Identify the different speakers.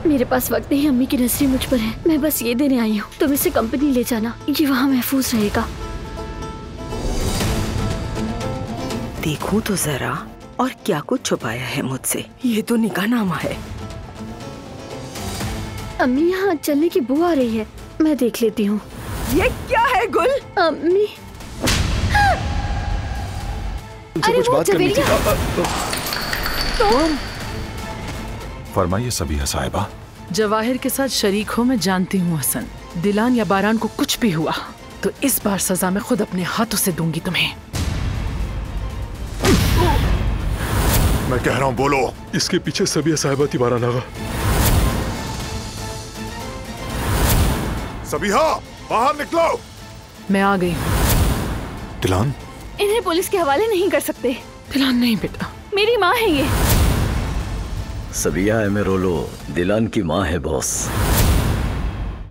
Speaker 1: मेरे पास वक्त नहीं, अम्मी की नजरें मुझ पर है। मैं बस ये देने आई हूँ, तुम इसे कंपनी ले जाना, ये वहाँ महफूज रहेगा।
Speaker 2: देखूं तो जरा, और क्या कुछ छुपाया है मुझसे। ये तो निकाहनामा है।
Speaker 1: अम्मी यहाँ चलने की बू आ रही है, मैं देख लेती हूँ।
Speaker 2: ये क्या है गुल?
Speaker 1: अम्मी
Speaker 3: तुमसे कुछ बात करनी थी।
Speaker 4: फरमाइए सबीहा साहिबा।
Speaker 5: जवाहिर के साथ शरीक हो मैं जानती हूँ हसन। दिलान या बारान को कुछ भी हुआ तो इस बार सजा मैं खुद अपने हाथों से दूंगी तुम्हें।
Speaker 3: मैं कह रहा हूँ बोलो। इसके पीछे सबीहा साहिबा थी बारान आगा। सबीहा बाहर निकलो।
Speaker 5: मैं आ गई हूँ।
Speaker 3: दिलान,
Speaker 1: इन्हें पुलिस के हवाले नहीं कर सकते।
Speaker 5: दिलान नहीं बेटा,
Speaker 1: मेरी माँ है ये।
Speaker 6: सबीहा एमेरोलो दिलान की माँ है बॉस।